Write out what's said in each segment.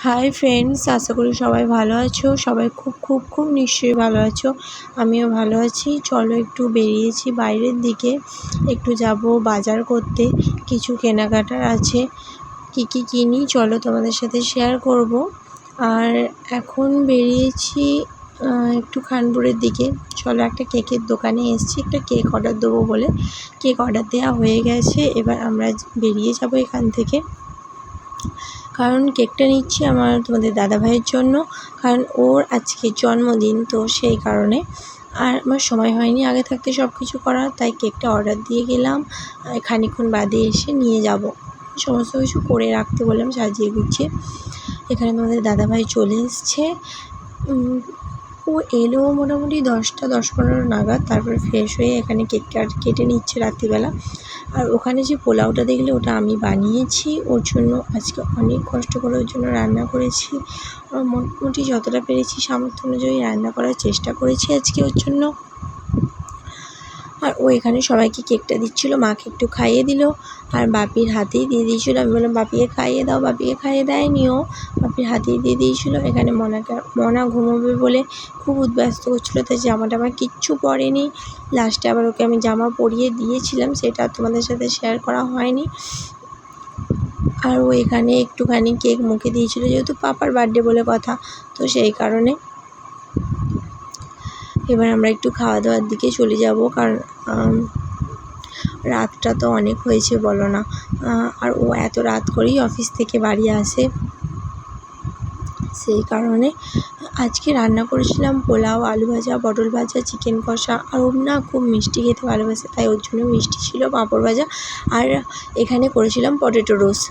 Hi friends, আশা করি সবাই ভালো আছো। সবাই খুব খুব খুব নিশ্চয়ই ভালো আছো। আমিও ভালো আছি। চলো একটু বেরিয়েছি বাইরের দিকে, একটু যাব বাজার করতে। কিছু কেনাকাটার আছে, কি কি কিনি চলো তোমাদের সাথে শেয়ার করব। আর এখন বেরিয়েছি একটু খানপুরের দিকে। চলো একটা কেকের দোকানে এসেছি, একটা কেক অর্ডার দেবো বলে। কেক অর্ডার দেওয়া হয়ে গেছে, এবার আমরা বেরিয়ে যাব এখান থেকে। কারণ কেকটা নিচ্ছি তোমাদের দাদাভাইয়ের জন্য, কারণ ওর আজকে জন্মদিন, তো সেই কারণে। আর আমার সময় হয়নি আগে থাকতে সব কিছু করার, তাই কেকটা অর্ডার দিয়ে গেলাম। খানিকক্ষণ বাদে এসে নিয়ে যাব। সমস্ত কিছু করে রাখতে বললাম সাজিয়ে গুছিয়ে। এখানে তোমাদের দাদাভাই চলে এসছে। ও এলো মোটামুটি 10-15 নাগাদ। তারপরে ফ্রেশ হয়ে এখানে কেকটা কেটে নিচ্ছে রাত্রিবেলা। আর ওখানে যে পোলাওটা দেখলে, ওটা আমি বানিয়েছি ওর জন্য। আজকে অনেক কষ্ট করে ওর জন্য রান্না করেছি। মোটামুটি যতটা পেরেছি সামর্থ্য অনুযায়ী রান্না করার চেষ্টা করেছি আজকে ওর জন্য। আর ও এখানে সবাইকে কেকটা দিচ্ছিলো, মাকে একটু খাইয়ে দিল আর বাপির হাতেই দিয়ে দিয়েছিলো। আমি বললাম বাপিকে খাইয়ে দাও, বাপিকে খাইয়ে দেয়নি, ও বাপির হাতেই দিয়ে দিয়েছিলো। এখানে মনা ঘুমোবে বলে খুব উদ্ব্যস্ত করছিলো, তাই জামা টামা কিচ্ছু পরেনি। লাস্টে আবার ওকে আমি জামা পরিয়ে দিয়েছিলাম, সেটা তোমাদের সাথে শেয়ার করা হয়নি। আর ও এখানে একটুখানি কেক মুখে দিয়েছিলো, যেহেতু পাপার বার্থডে বলে কথা, তো সেই কারণে। এবার আমরা একটু খাওয়া দাওয়ার দিকে চলে যাব, কারণ রাতটা তো অনেক হয়েছে বলো না। আর ও এত রাত করেই অফিস থেকে বাড়ি আসে, সেই কারণে। আজকে রান্না করেছিলাম পোলাও, আলু ভাজা, পটল ভাজা, চিকেন কষা। আর ওর না খুব মিষ্টি খেতে ভালোবাসে, তাই ওর জন্য মিষ্টি ছিল, পাঁপড় ভাজা। আর এখানে করেছিলাম পটেটো রোস্ট,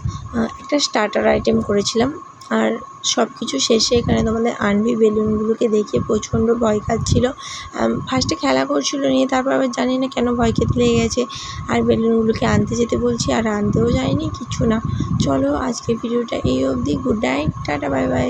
একটা স্টার্টার আইটেম করেছিলাম। আর সব কিছু শেষে এখানে তোমাদের আনবি বেলুনগুলোকে দেখে প্রচণ্ড ভয় খাচ্ছিলো। ফার্স্টে খেলা করছিলো নিয়ে, তারপর আবার জানি না কেন ভয় খেতে লেগে গেছে। আর বেলুনগুলোকে আনতে যেতে বলছি, আর আনতেও যায়নি, কিছু না। চলো আজকের ভিডিওটা এই অবধি। Good night, tata, bye bye.